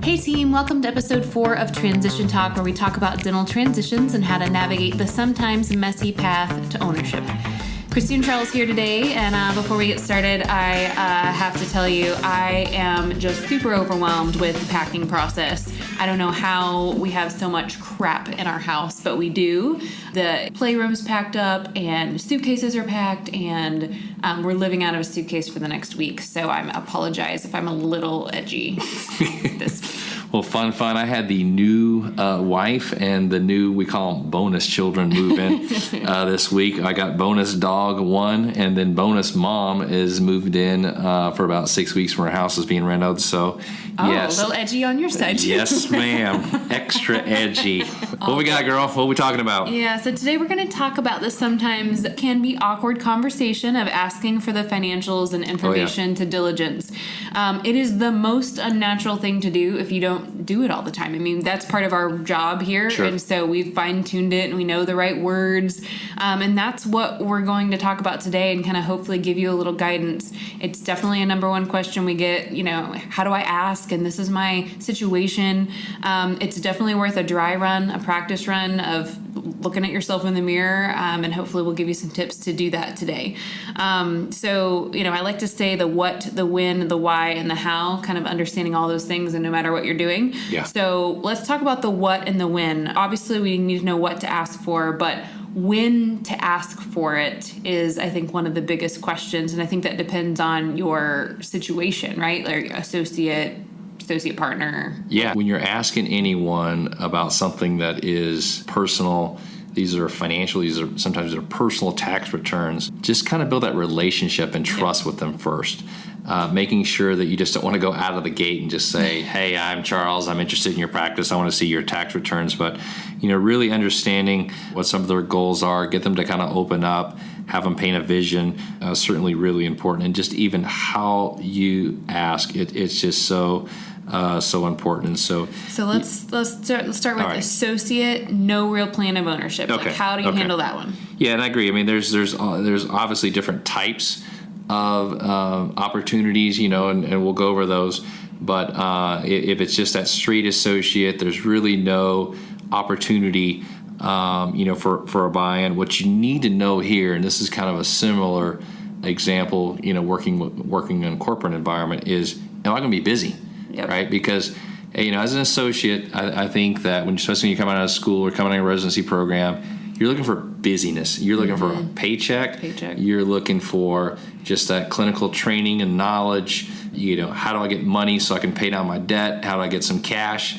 Hey team, welcome to episode 4 of Transition Talk, where we talk about dental transitions and how to navigate the sometimes messy path to ownership. Christine Charles here today, and before we get started, I have to tell you, I am just super overwhelmed with the packing process. I don't know how we have so much crap in our house, but we do. The playroom's packed up, and suitcases are packed, and we're living out of a suitcase for the next week, so I apologize if I'm a little edgy this week. Well, fun. I had the new wife and the new, we call them bonus children, move in this week. I got bonus dog 1, and then bonus mom is moved in for about 6 weeks when her house is being renovated. So, yes. A little edgy on your side, too. Yes, ma'am. Extra edgy. What we got, girl? What are we talking about? Yeah, so today we're going to talk about the sometimes can be awkward conversation of asking for the financials and information to diligence. It is the most unnatural thing to do if you don't do it all the time. I mean, that's part of our job here. Sure. And so we've fine-tuned it and we know the right words. And that's what we're going to talk about today and kind of hopefully give you a little guidance. It's definitely a number one question we get, how do I ask? And this is my situation. It's definitely worth a dry run, a practice run of looking at yourself in the mirror, and hopefully we'll give you some tips to do that today. I like to say the what, the when, the why, and the how, kind of understanding all those things and no matter what you're doing. Yeah. So let's talk about the what and the when. Obviously, we need to know what to ask for, but when to ask for it is, I think, one of the biggest questions, and I think that depends on your situation, right? Like associate partner. Yeah, when you're asking anyone about something that is personal, these are financial, sometimes they're personal tax returns, just kind of build that relationship and trust with them first. Making sure that you just don't want to go out of the gate and just say, hey, I'm Charles, I'm interested in your practice, I want to see your tax returns. But, really understanding what some of their goals are, get them to kind of open up, have them paint a vision, certainly really important. And just even how you ask, it's just so important. So let's start with associate, no real plan of ownership. Okay. Like how do you handle that one? Yeah, and I agree. I mean, there's obviously different types of opportunities, and we'll go over those. But if it's just that straight associate, there's really no opportunity, for a buy-in. What you need to know here, and this is kind of a similar example, working in a corporate environment, is am I going to be busy? Yep. Right? Because, as an associate, I think that especially when you come out of school or coming out of a residency program, you're looking for busyness. You're looking for a paycheck. You're looking for just that clinical training and knowledge. How do I get money so I can pay down my debt? How do I get some cash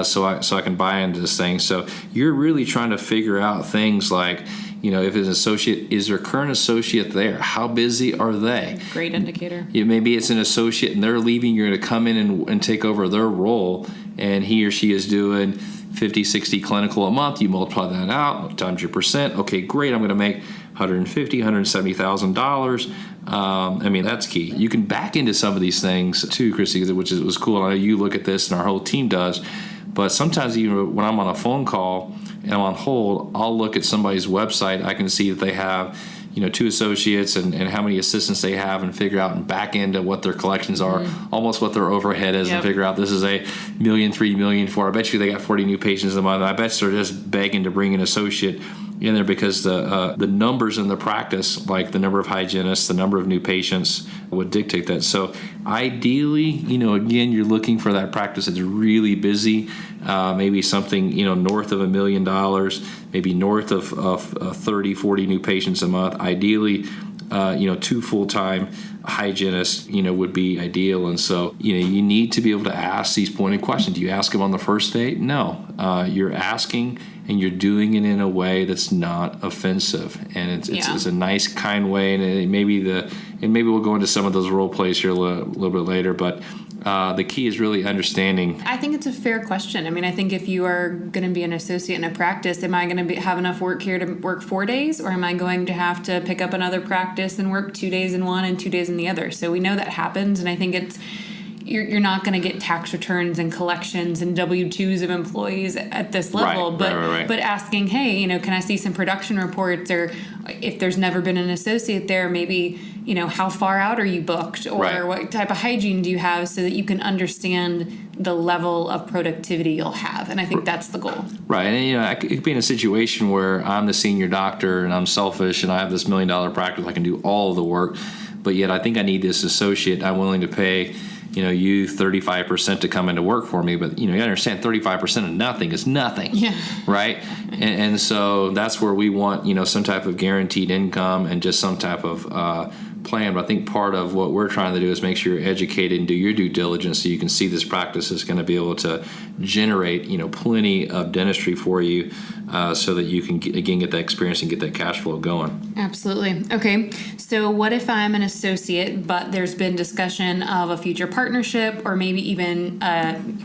so I can buy into this thing? So you're really trying to figure out things like, if it's an associate, is their current associate there? How busy are they? Great indicator. Maybe it's an associate and they're leaving. You're going to come in and take over their role, and he or she is doing 50, 60 clinical a month. You multiply that out times your percent. Okay, great. I'm going to make $150,000, $170,000. That's key. You can back into some of these things too, Chrissy, which was cool. I know you look at this and our whole team does. But sometimes even when I'm on a phone call and I'm on hold, I'll look at somebody's website. I can see that they have, 2 associates and how many assistants they have, and figure out and back into what their collections are, almost what their overhead is, and figure out this is a $1.3 million, $1.4 million. I bet you they got 40 new patients a month. I bet they're just begging to bring an associate in there because the numbers in the practice, like the number of hygienists, the number of new patients, would dictate that. So ideally, again, you're looking for that practice that's really busy, maybe something, north of $1 million, maybe north of 30, 40 new patients a month. Ideally, 2 full-time hygienists, would be ideal. And so, you need to be able to ask these pointed questions. Do you ask them on the first date? No. You're asking and you're doing it in a way that's not offensive. And it's a nice, kind way. And maybe we'll go into some of those role plays here a little bit later, but the key is really understanding. I think it's a fair question. I think if you are going to be an associate in a practice, am I going to have enough work here to work 4 days, or am I going to have to pick up another practice and work 2 days in one and 2 days in the other? So we know that happens, and I think it's you're not going to get tax returns and collections and W-2s of employees at this level, but asking, hey, can I see some production reports, or if there's never been an associate there, maybe, how far out are you booked, or what type of hygiene do you have, so that you can understand the level of productivity you'll have. And I think that's the goal. Right. And, I could be in a situation where I'm the senior doctor and I'm selfish and I have this $1 million practice. I can do all of the work, but yet I think I need this associate. I'm willing to pay, you 35% to come into work for me. But, you understand 35% of nothing is nothing. Yeah. Right. And so that's where we want, some type of guaranteed income and just some type of plan. But I think part of what we're trying to do is make sure you're educated and do your due diligence so you can see this practice is going to be able to generate, plenty of dentistry for you, so that you can, again, get that experience and get that cash flow going. Absolutely. Okay. So what if I'm an associate, but there's been discussion of a future partnership, or maybe even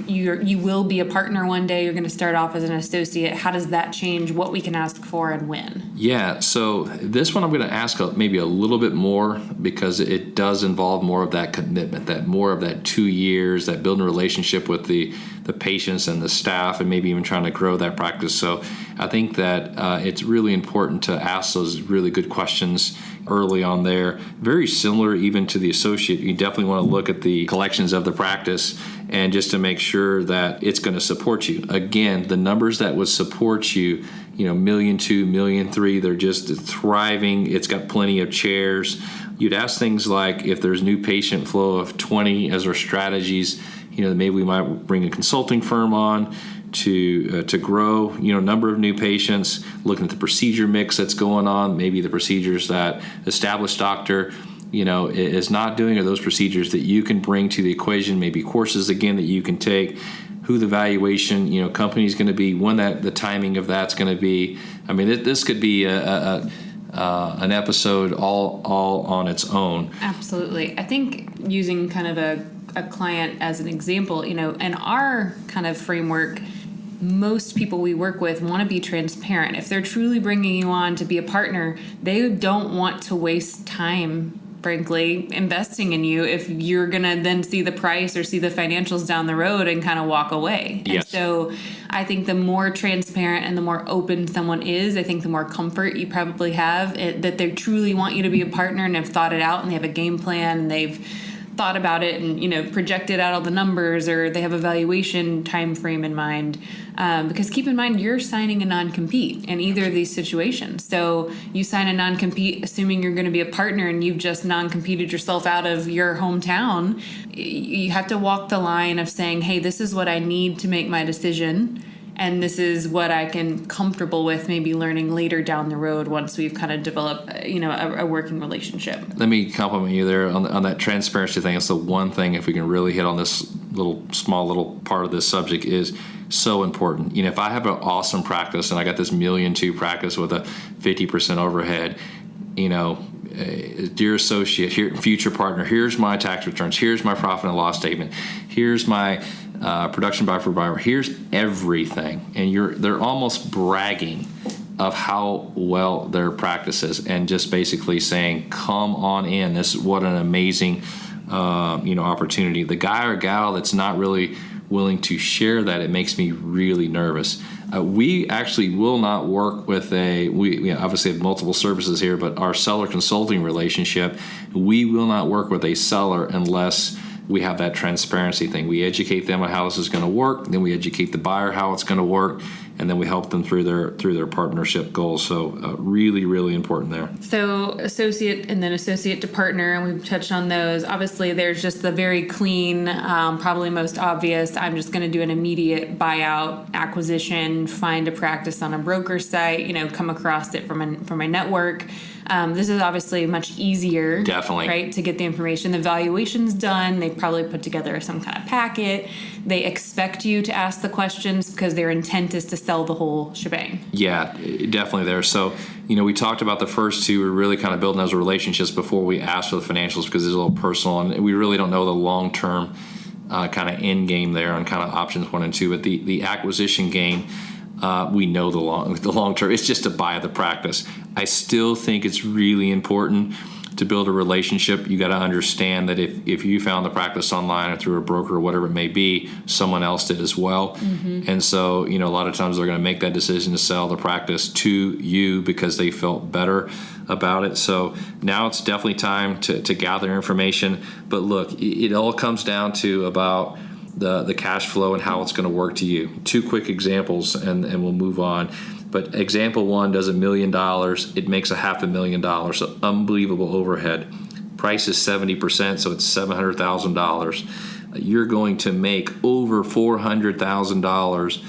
you will be a partner one day, you're going to start off as an associate. How does that change what we can ask for and when? Yeah. So this one I'm going to ask maybe a little bit more, because it does involve more of that commitment, that more of that 2 years, that building a relationship with the patients and the staff, and maybe even trying to grow that practice. So I think that it's really important to ask those really good questions early on there. Very similar even to the associate. You definitely want to look at the collections of the practice, and just to make sure that it's going to support you. Again, the numbers that would support you, $1.2 million, $1.3 million, they're just thriving. It's got plenty of chairs. You'd ask things like, if there's new patient flow of 20 as our strategies, maybe we might bring a consulting firm on to grow, number of new patients, looking at the procedure mix that's going on, maybe the procedures that established doctor, is not doing, or those procedures that you can bring to the equation, maybe courses, again, that you can take, who the valuation, company is going to be, when the timing of that's going to be. I mean, this could be an episode all on its own. Absolutely. I think using kind of a client as an example, in our kind of framework, most people we work with want to be transparent. If they're truly bringing you on to be a partner, they don't want to waste time, frankly, investing in you if you're going to then see the price or see the financials down the road and kind of walk away. Yes. And so I think the more transparent and the more open someone is, I think the more comfort you probably have that they truly want you to be a partner and have thought it out and they have a game plan and they've thought about it and projected out all the numbers, or they have a valuation time frame in mind, because keep in mind you're signing a non-compete in either of these situations. So you sign a non-compete assuming you're going to be a partner, and you've just non-competed yourself out of your hometown. You have to walk the line of saying, hey, this is what I need to make my decision, and this is what I can comfortable with maybe learning later down the road once we've kind of developed, a working relationship. Let me compliment you there on that transparency thing. It's the one thing, if we can really hit on this small little part of this subject, is so important. If I have an awesome practice and I got this $1.2 million practice with a 50% overhead, dear associate, here, future partner, here's my tax returns, here's my profit and loss statement, here's my production by provider, here's everything, and they're almost bragging of how well their practice is, and just basically saying, come on in, this is what an amazing opportunity. The guy or gal that's not really willing to share that, it makes me really nervous. We actually will not work with we obviously have multiple services here, but our seller consulting relationship, we will not work with a seller unless we have that transparency thing. We educate them on how this is going to work, then we educate the buyer how it's going to work, and then we help them through their partnership goals. So really, really important there. So associate and then associate to partner, and we've touched on those. Obviously, there's just the very clean, probably most obvious, I'm just going to do an immediate buyout, acquisition, find a practice on a broker site, come across it from my network. This is obviously much easier, definitely, right, to get the information. The valuation's done. They've probably put together some kind of packet. They expect you to ask the questions because their intent is to sell the whole shebang. Yeah, definitely there. So, we talked about the first two. We're really kind of building those relationships before we ask for the financials, because it's a little personal, and we really don't know the long-term kind of end game there on kind of options 1 and 2. But the acquisition game, we know the long term. It's just to buy the practice. I still think it's really important to build a relationship, you got to understand that if you found the practice online or through a broker or whatever it may be, someone else did as well. And so, a lot of times they're going to make that decision to sell the practice to you because they felt better about it. So now it's definitely time to gather information. But look, it all comes down to about the cash flow and how it's going to work to you. 2 quick examples, and we'll move on. But example 1 does $1 million. It makes $500,000. So unbelievable overhead. Price is 70%, so it's $700,000. You're going to make over $400,000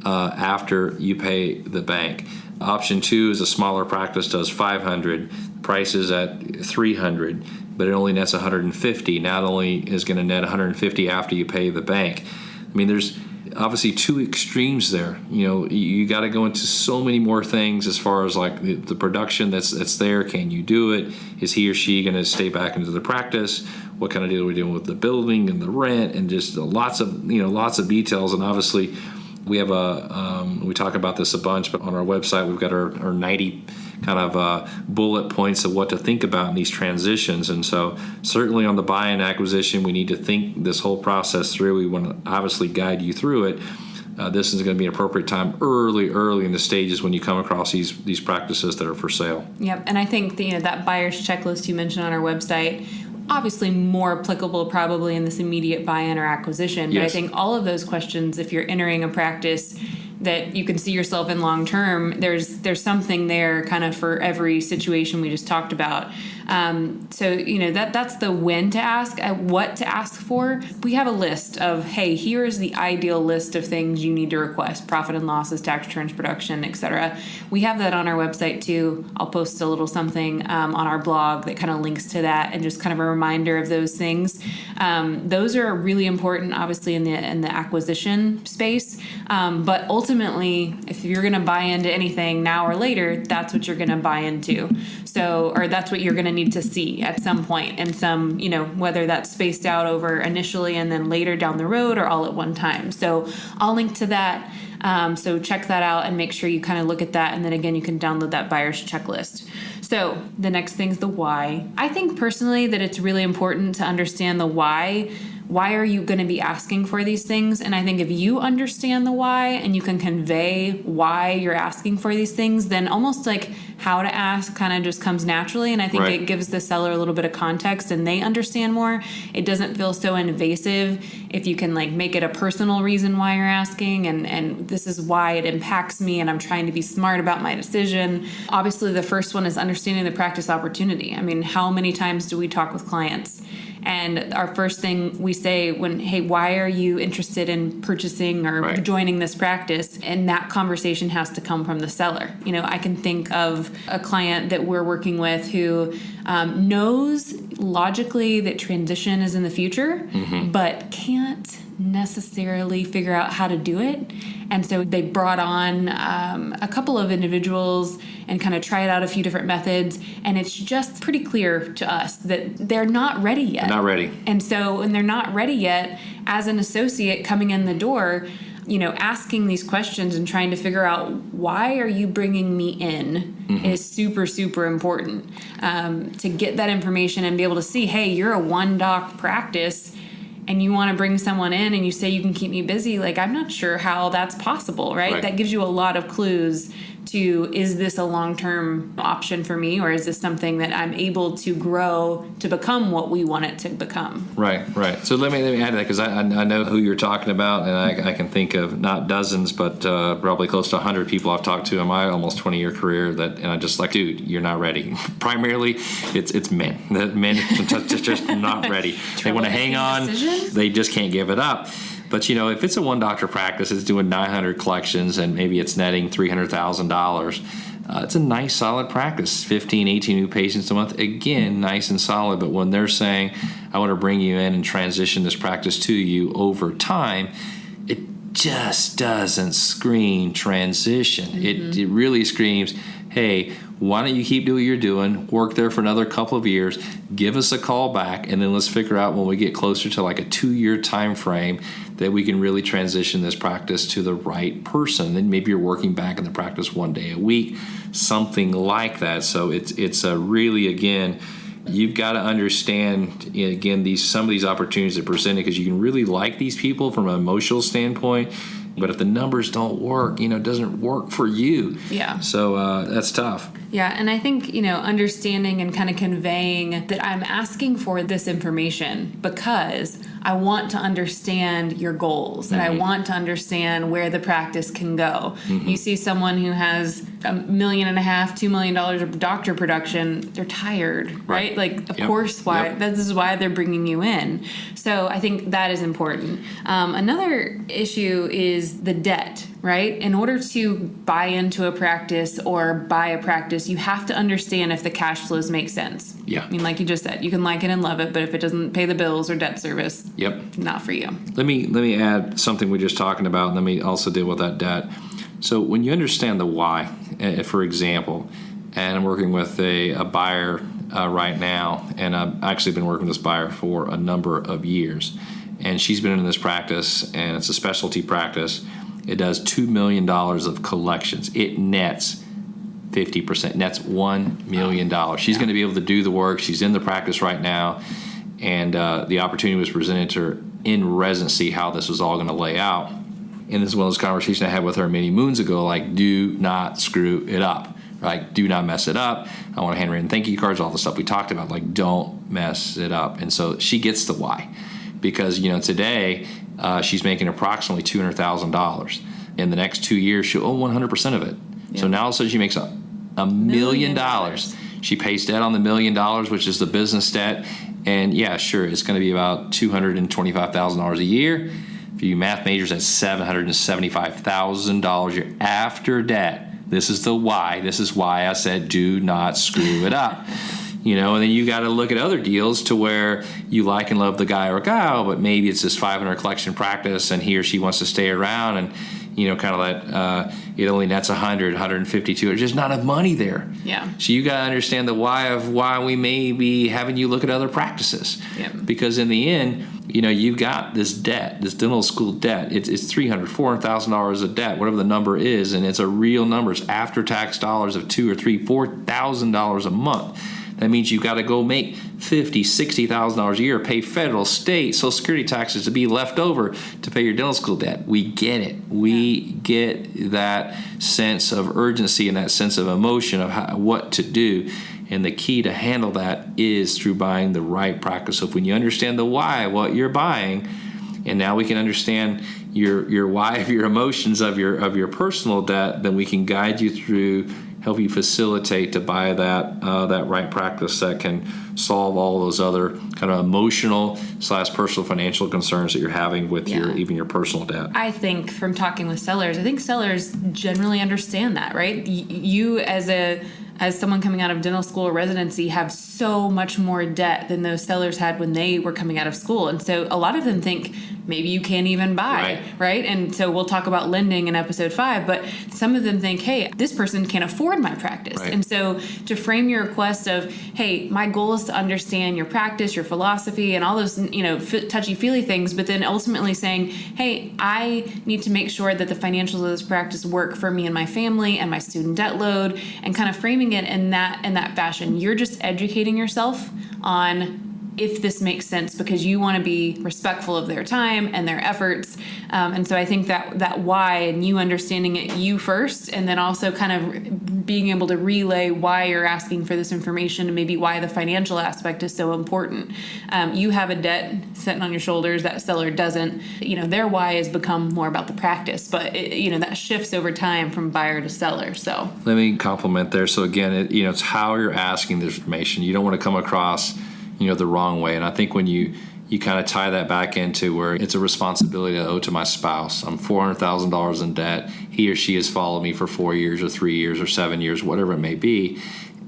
after you pay the bank. Option 2 is a smaller practice, does $500,000. Price is at $300,000, but it only nets $150,000. Not only is going to net $150,000 after you pay the bank. I mean, there's obviously 2 extremes there. You got to go into so many more things as far as like the production that's there. Can you do it? Is he or she going to stay back into the practice? What kind of deal are we doing with the building and the rent, and just lots of details. And obviously, we have we talk about this a bunch, but on our website we've got our 90 kind of bullet points of what to think about in these transitions. And so certainly on the buy and acquisition, we need to think this whole process through. We want to obviously guide you through it. This is going to be an appropriate time early in the stages when you come across these practices that are for sale. Yep, and I think that buyer's checklist you mentioned on our website, obviously more applicable probably in this immediate buy-in or acquisition. But Yes. I think all of those questions, if you're entering a practice that you can see yourself in long term, there's something there kind of for every situation we just talked about. So that's the when to ask, what to ask for. We have a list of, hey, here is the ideal list of things you need to request: profit and losses, tax returns, production, etc. We have that on our website too. I'll post a little something on our blog that kind of links to that, and just kind of a reminder of those things. Those are really important, obviously, in the acquisition space. But ultimately, if you're going to buy into anything now or later, that's what you're going to buy into. So, or that's what you're going to need to see at some point, and some, whether that's spaced out over initially and then later down the road, or all at one time. So I'll link to that. So check that out and make sure you kind of look at that. And then again, you can download that buyer's checklist. So the next thing's the why. I think personally that it's really important to understand the why. Why are you going to be asking for these things? And I think if you understand the why and you can convey why you're asking for these things, then almost like how to ask kind of just comes naturally. And I think It gives the seller a little bit of context and they understand more. It doesn't feel so invasive if you can make it a personal reason why you're asking, and this is why it impacts me and I'm trying to be smart about my decision. Obviously, the first one is understanding the practice opportunity. I mean, how many times do we talk with clients? And our first thing we say hey, why are you interested in purchasing or joining this practice? And that conversation has to come from the seller. I can think of a client that we're working with who knows logically that transition is in the future, but can't necessarily figure out how to do it. And so they brought on a couple of individuals and kind of tried out a few different methods. And it's just pretty clear to us that they're not ready yet. They're not ready. And so when they're not ready yet, as an associate coming in the door, asking these questions and trying to figure out why are you bringing me in is super, super important to get that information and be able to see, hey, you're a one doc practice and you want to bring someone in and you say you can keep me busy. I'm not sure how that's possible, right? That gives you a lot of clues to, is this a long-term option for me, or is this something that I'm able to grow to become what we want it to become? Right. So let me add to that, because I know who you're talking about, and I can think of not dozens, but probably close to 100 people I've talked to in my almost 20-year career and I'm just dude, you're not ready. Primarily, it's men. The men just not ready. They want to hang on. Decisions? They just can't give it up. But, if it's a one doctor practice, it's doing 900 collections and maybe it's netting $300,000, it's a nice, solid practice. 15, 18 new patients a month. Again, nice and solid. But when they're saying, I want to bring you in and transition this practice to you over time, it just doesn't scream transition. It really screams, hey, why don't you keep doing what you're doing, work there for another couple of years, give us a call back, and then let's figure out when we get closer to a 2-year time frame that we can really transition this practice to the right person. Then maybe you're working back in the practice 1 day a week, something like that. So it's a really, again, You've got to understand, again, some of these opportunities that are presented, because you can really like these people from an emotional standpoint, but if the numbers don't work, it doesn't work for you. Yeah. So that's tough. Yeah, and I think, understanding and kind of conveying that I'm asking for this information because I want to understand your goals and I want to understand where the practice can go. You see someone who has $1.5 million, $2 million of doctor production, they're tired, right? Like, of course, this is why they're bringing you in. So I think that is important. Another issue is the debt, right? In order to buy into a practice or buy a practice, you have to understand if the cash flows make sense. Yeah. I mean, like you just said, you can like it and love it, but if it doesn't pay the bills or debt service, not for you. Let me add something we were just talking about, and let me also deal with that debt. So when you understand the why, for example, and I'm working with a buyer right now, and I've actually been working with this buyer for a number of years, and she's been in this practice, and it's a specialty practice. It does $2 million of collections. It nets 50%, nets $1 million. She's going to be able to do the work. She's in the practice right now, and the opportunity was presented to her in residency how this was all going to lay out. And this is one of those conversations I had with her many moons ago, like, do not screw it up. Like, do not mess it up. I want handwritten thank you cards, all the stuff we talked about. Like, don't mess it up. And so she gets the why. Because, today she's making approximately $200,000. In the next 2 years, she'll own 100% of it. Yep. So now all of a sudden she makes $1 million. She pays debt on the $1 million, which is the business debt. And yeah, sure, it's going to be about $225,000 a year. For you math majors, that's $775,000 you're after debt. This is the why. This is why I said do not screw it up. And then you got to look at other deals to where you like and love the guy or gal, but maybe it's this 500 collection practice and he or she wants to stay around and, kind of that it only nets 100, 152. There's just not enough money there. Yeah. So you got to understand the why of why we may be having you look at other practices. Yep. Because in the end, you've got this debt, this dental school debt. It's $300,000, $400,000 of debt, whatever the number is, and it's a real number. It's after-tax dollars of $2,000 or $3,000, $4,000 a month. That means you've got to go make $50,000, $60,000 a year, pay federal, state, Social Security taxes to be left over to pay your dental school debt. We get it. We get that sense of urgency and that sense of emotion of what to do. And the key to handle that is through buying the right practice. So when you understand the why, what you're buying, and now we can understand your why of your emotions of your personal debt, then we can guide you through, help you facilitate to buy that right practice that can solve all those other kind of emotional / personal financial concerns that you're having with even your personal debt. I think from talking with sellers, I think sellers generally understand that, right? You as someone coming out of dental school or residency have so much more debt than those sellers had when they were coming out of school. And so a lot of them think maybe you can't even buy, right? And so we'll talk about lending in episode 5, but some of them think, hey, this person can't afford my practice. Right. And so to frame your request of, hey, my goal is to understand your practice, your philosophy, and all those, touchy-feely things, but then ultimately saying, hey, I need to make sure that the financials of this practice work for me and my family and my student debt load, and kind of framing it in that fashion. You're just educating yourself on if this makes sense because you want to be respectful of their time and their efforts. And so I think that why, and you understanding it you first, and then also kind of being able to relay why you're asking for this information and maybe why the financial aspect is so important. You have a debt sitting on your shoulders, that seller doesn't. Their why has become more about the practice, but that shifts over time from buyer to seller. So let me compliment there. So again, it's how you're asking this information. You don't want to come across the wrong way. And I think when you kind of tie that back into where it's a responsibility I owe to my spouse. I'm $400,000 in debt. He or she has followed me for 4 years or 3 years or 7 years, whatever it may be.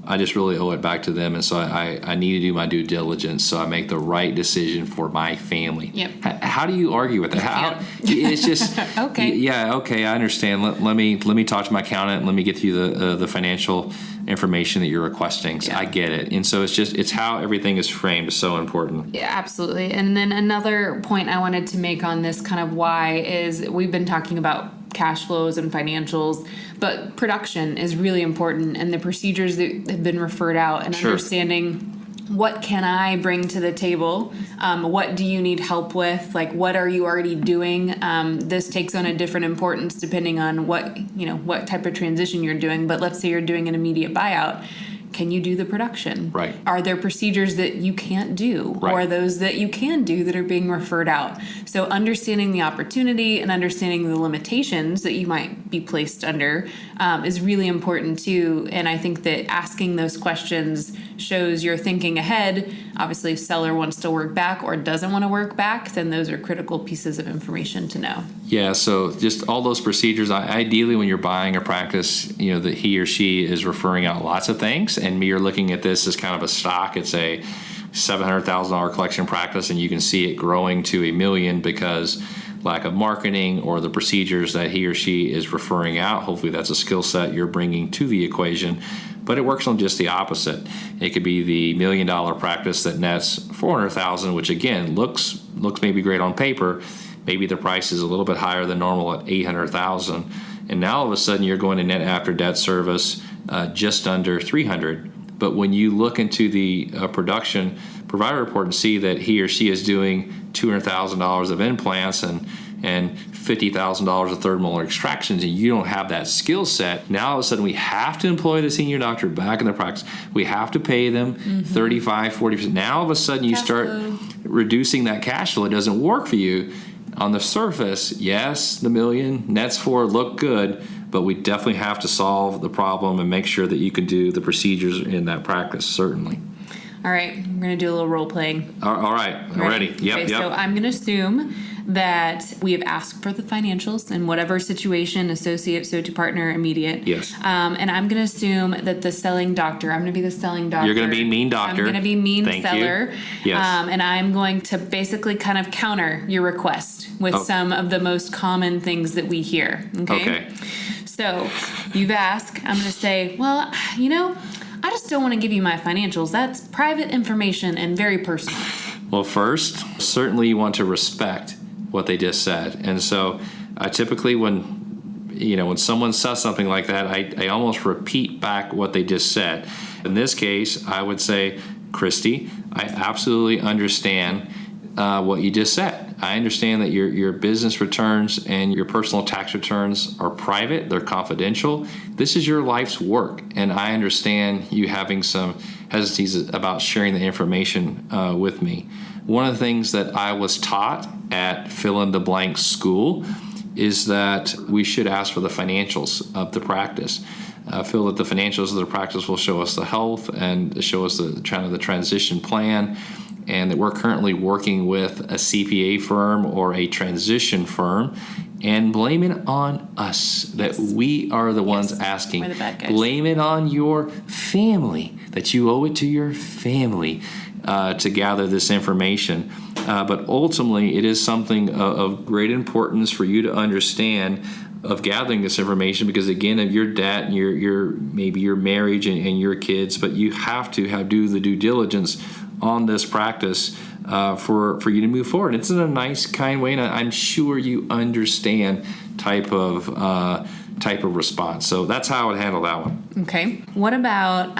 I just really owe it back to them. And so I need to do my due diligence so I make the right decision for my family. Yep. How do you argue with that? It's just, okay. Yeah, okay, I understand. Let me talk to my accountant and let me get you the financial information that you're requesting. So I get it. And so it's how everything is framed is so important. Yeah, absolutely. And then another point I wanted to make on this kind of why is we've been talking about cash flows and financials, but production is really important, and the procedures that have been referred out and understanding what can I bring to the table? What do you need help with? Like, what are you already doing? This takes on a different importance depending on what type of transition you're doing. But let's say you're doing an immediate buyout. Can you do the production? Right. Are there procedures that you can't do, right. or those that you can do that are being referred out? So understanding the opportunity and understanding the limitations that you might be placed under is really important too. And I think that asking those questions shows you're thinking ahead. Obviously, if seller wants to work back or doesn't want to work back, then those are critical pieces of information to know. Yeah, so just all those procedures. Ideally, when you're buying a practice, that he or she is referring out lots of things, and you're looking at this as kind of a stock. It's a $700,000 collection practice, and you can see it growing to $1 million because lack of marketing or the procedures that he or she is referring out. Hopefully, that's a skill set you're bringing to the equation. But it works on just the opposite. It could be the $1 million practice that nets $400,000, which again looks maybe great on paper. Maybe the price is a little bit higher than normal at $800,000, and now all of a sudden you're going to net after debt service just under $300,000. But when you look into the production provider report and see that he or she is doing $200,000 of implants and $50,000 of third molar extractions, and you don't have that skill set, now all of a sudden we have to employ the senior doctor back in the practice. We have to pay them 35, 40%. Now all of a sudden you start reducing that cash flow. It doesn't work for you. On the surface, yes, the $1 million, nets $4 look good, but we definitely have to solve the problem and make sure that you can do the procedures in that practice, certainly. All right, we're going to do a little role playing. All right, I'm ready. Yep. So I'm going to assume that we have asked for the financials in whatever situation, associate, so to partner, immediate. Yes. And I'm going to assume that the selling doctor, I'm going to be the selling doctor. You're going to be mean doctor. I'm going to be mean Thank seller. You. Yes. And I'm going to basically kind of counter your request with some of the most common things that we hear. Okay. So you've asked, I'm going to say, well, I just don't want to give you my financials. That's private information and very personal. Well, first, certainly you want to respect what they just said. And so I typically, when someone says something like that, I almost repeat back what they just said. In this case, I would say, Christy, I absolutely understand what you just said. I understand that your business returns and your personal tax returns are private. They're confidential. This is your life's work, and I understand you having some hesitancies about sharing the information with me. One of the things that I was taught at fill-in-the-blank school is that we should ask for the financials of the practice. Feel that the financials of the practice will show us the health and show us the transition plan, and that we're currently working with a CPA firm or a transition firm, and blame it on us that we are the ones asking. We're the bad guys. Blame it on your family, that you owe it to your family to gather this information. But ultimately, it is something of great importance for you to understand of gathering this information, because again, of your debt and your maybe your marriage and your kids, but you have to do the due diligence on this practice for you to move forward. It's in a nice, kind way, and I'm sure you understand type of response. So that's how I would handle that one. Okay. What about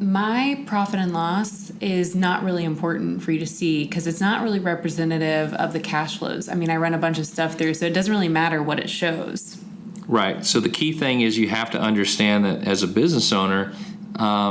my profit and loss is not really important for you to see because it's not really representative of the cash flows. I mean, I run a bunch of stuff through, so it doesn't really matter what it shows. Right. So the key thing is you have to understand that as a business owner,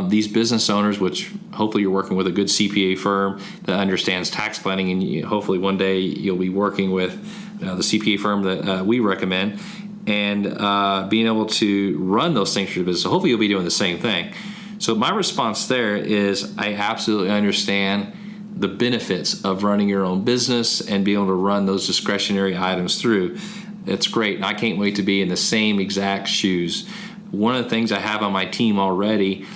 these business owners, which hopefully you're working with a good CPA firm that understands tax planning, and hopefully one day you'll be working with the CPA firm that we recommend, and being able to run those things for your business. So hopefully you'll be doing the same thing. So my response there is I absolutely understand the benefits of running your own business and being able to run those discretionary items through. It's great. And I can't wait to be in the same exact shoes. One of the things I have on my team already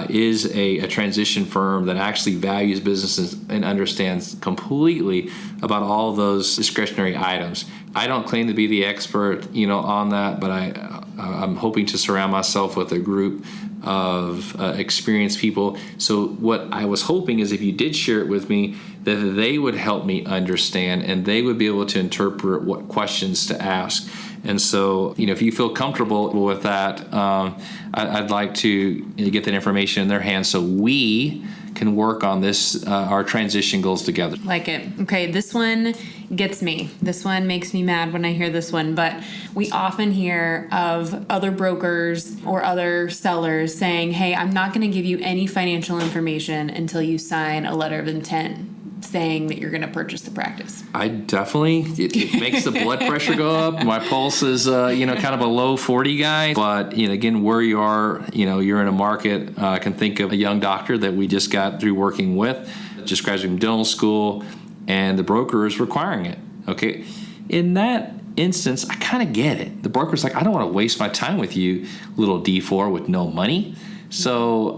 is a transition firm that actually values businesses and understands completely about all those discretionary items. I don't claim to be the expert, on that, but I'm hoping to surround myself with a group of experienced people. So what I was hoping is if you did share it with me, that they would help me understand and they would be able to interpret what questions to ask. And so, if you feel comfortable with that, I'd like to get that information in their hands so we can work on this, our transition goals together. Like it. Okay, this one gets me. This one makes me mad when I hear this one, but we often hear of other brokers or other sellers saying, hey, I'm not going to give you any financial information until you sign a letter of intent saying that you're going to purchase the practice. I definitely, it makes the blood pressure go up. My pulse is, kind of a low 40 guy. But, again, where you are, you're in a market. I can think of a young doctor that we just got through working with, just graduated from dental school, and the broker is requiring it. Okay. In that instance, I kind of get it. The broker's like, I don't want to waste my time with you, little D4 with no money. So,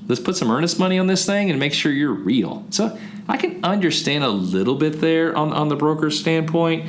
let's put some earnest money on this thing and make sure you're real. So I can understand a little bit there on the broker's standpoint,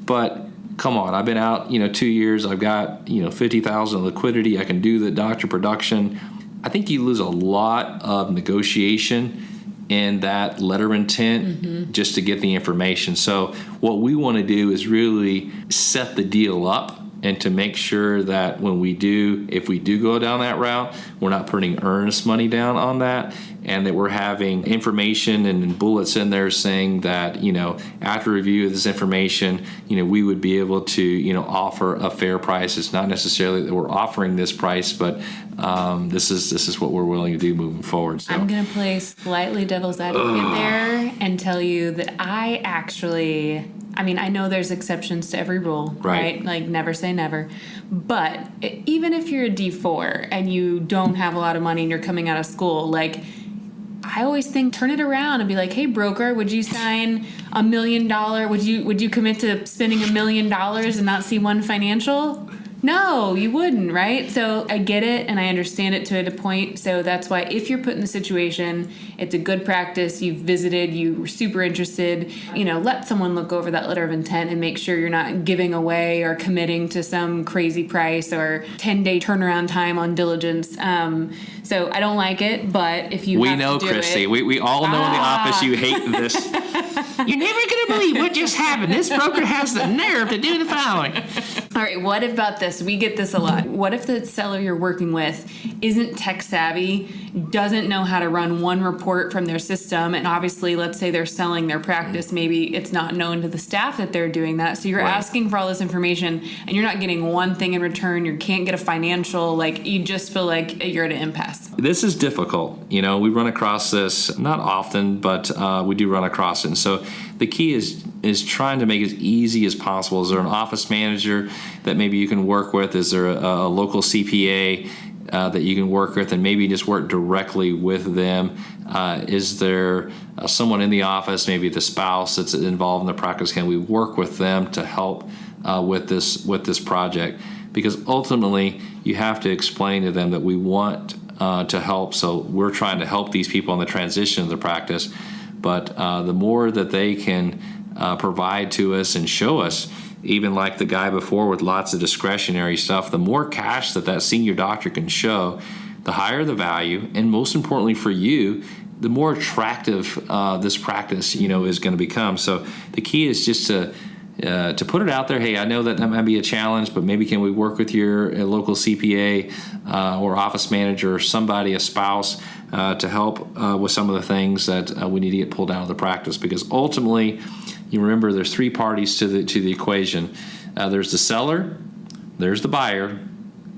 but come on, I've been out, 2 years. I've got, 50,000 liquidity. I can do the doctor production. I think you lose a lot of negotiation in that letter of intent just to get the information. So what we want to do is really set the deal up and to make sure that if we do go down that route, we're not putting earnest money down on that, and that we're having information and bullets in there saying that, after review of this information, we would be able to, offer a fair price. It's not necessarily that we're offering this price, but this is what we're willing to do moving forward. So I'm going to play slightly devil's advocate there and tell you that I know there's exceptions to every rule, right? Like never say never. But even if you're a D4 and you don't have a lot of money and you're coming out of school, like I always think turn it around and be like, hey, broker, would you sign $1 million? Would you commit to spending $1 million and not see one financial? No, you wouldn't, right? So I get it and I understand it to a point. So that's why if you're put in the situation, it's a good practice. You've visited, you were super interested, let someone look over that letter of intent and make sure you're not giving away or committing to some crazy price or 10-day turnaround time on diligence. So I don't like it, but if you we know, Christy, we all know in the office you hate this. You're never going to believe what just happened. This broker has the nerve to do the following. All right, what about this? We get this a lot. What if the seller you're working with isn't tech savvy, doesn't know how to run one report from their system, and obviously, let's say they're selling their practice, maybe it's not known to the staff that they're doing that, so you're asking for all this information, and you're not getting one thing in return, you can't get a financial, you just feel like you're at an impasse. This is difficult. We run across this, not often, but we do run across it, and so the key is trying to make it as easy as possible. Is there an office manager that maybe you can work with? Is there a local CPA that you can work with and maybe just work directly with them? Is there someone in the office, maybe the spouse that's involved in the practice? Can we work with them to help with this project? Because ultimately, you have to explain to them that we want to help. So we're trying to help these people in the transition of the practice. But the more that they can provide to us and show us, even like the guy before with lots of discretionary stuff, the more cash that senior doctor can show, the higher the value, and most importantly for you, the more attractive this practice is going to become. So the key is just to put it out there. Hey, I know that might be a challenge, but maybe can we work with your local CPA or office manager or somebody, a spouse, to help with some of the things that we need to get pulled out of the practice? Because ultimately, you remember there's three parties to the equation. There's the seller, there's the buyer,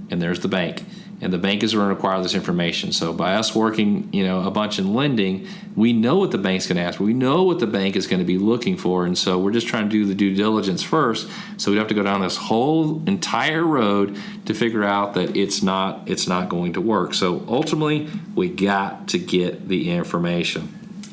and there's the bank. And the bank is going to require this information. So by us working, a bunch in lending, we know what the bank's going to ask. We know what the bank is going to be looking for. And so we're just trying to do the due diligence first. So we have to go down this whole entire road to figure out that it's not going to work. So ultimately, we got to get the information.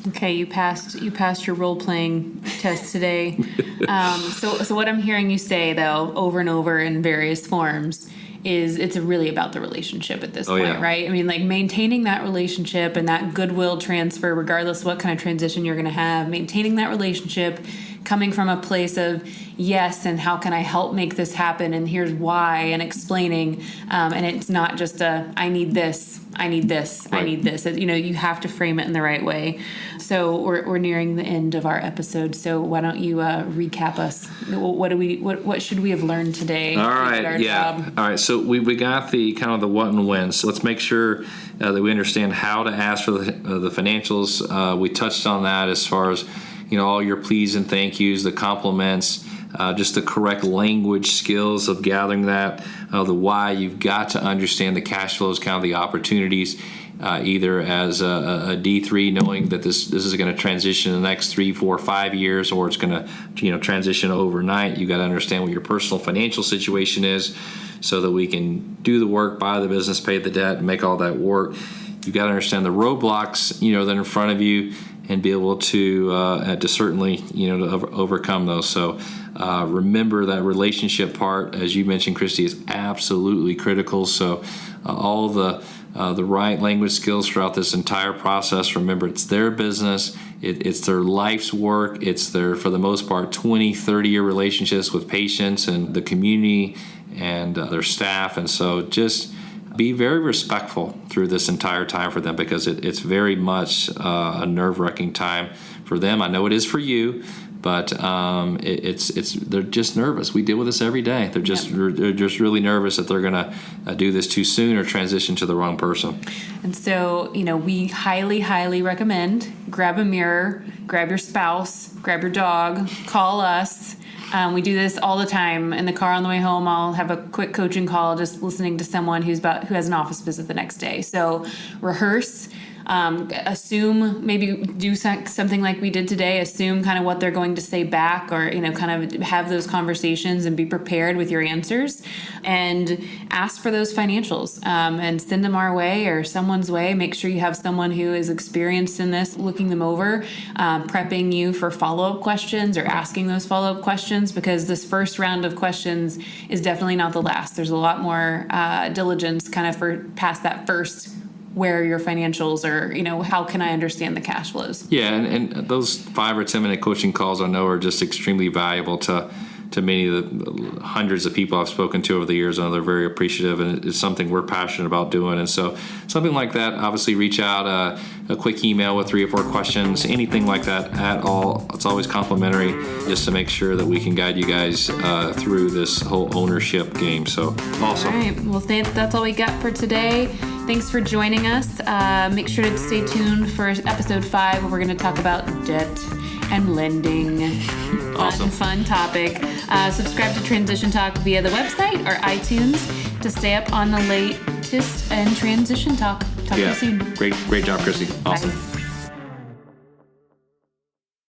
Okay, you passed your role-playing test today. So what I'm hearing you say, though, over and over in various forms, is it's really about the relationship at this point, right? I mean, maintaining that relationship and that goodwill transfer, regardless what kind of transition you're going to have, maintaining that relationship, coming from a place of yes, and how can I help make this happen, and here's why, and explaining, and it's not just I need this, I need this. Right. I need this. You have to frame it in the right way. So we're nearing the end of our episode. So why don't you recap us? What should we have learned today? All right. Yeah. All right. So we got the kind of the what and when. So let's make sure that we understand how to ask for the financials. We touched on that as far as all your please and thank yous, the compliments, just the correct language skills of gathering that, the why. You've got to understand the cash flows, kind of the opportunities, either as a D3, knowing that this is going to transition in the next 3, 4, 5 years, or it's going to transition overnight. You've got to understand what your personal financial situation is so that we can do the work, buy the business, pay the debt, and make all that work. You've got to understand the roadblocks that are in front of you, and be able to certainly to overcome those. So remember that relationship part, as you mentioned, Christy, is absolutely critical. So all the right language skills throughout this entire process. Remember, it's their business, it's their life's work, it's their, for the most part, 20, 30-year relationships with patients and the community and their staff. And so just be very respectful through this entire time for them, because it's very much a nerve-wracking time for them. I know it is for you, but they're just nervous. We deal with this every day. They're just really nervous that they're going to do this too soon or transition to the wrong person. And so, we highly, highly recommend grab a mirror, grab your spouse, grab your dog, call us. We do this all the time. In the car on the way home, I'll have a quick coaching call just listening to someone who has an office visit the next day. So rehearse, assume, maybe do something like we did today, assume kind of what they're going to say back, or, kind of have those conversations and be prepared with your answers, and ask for those financials, and send them our way or someone's way. Make sure you have someone who is experienced in this, looking them over, prepping you for follow-up questions or asking those follow-up questions, because this first round of questions is definitely not the last. There's a lot more diligence kind of for past that first, where are your financials, or, how can I understand the cash flows? Yeah, and those 5 or 10 minute coaching calls I know are just extremely valuable to many of the hundreds of people I've spoken to over the years. I know they're very appreciative, and it's something we're passionate about doing. And so something like that, obviously reach out, a quick email with 3 or 4 questions, anything like that at all. It's always complimentary, just to make sure that we can guide you guys through this whole ownership game. So awesome. All right. Well, that's all we got for today. Thanks for joining us. Make sure to stay tuned for episode 5, where we're going to talk about debt and lending. Awesome. Fun topic. Subscribe to Transition Talk via the website or iTunes to stay up on the latest in Transition Talk. Talk to you soon. Great job, Christy. Awesome. Bye.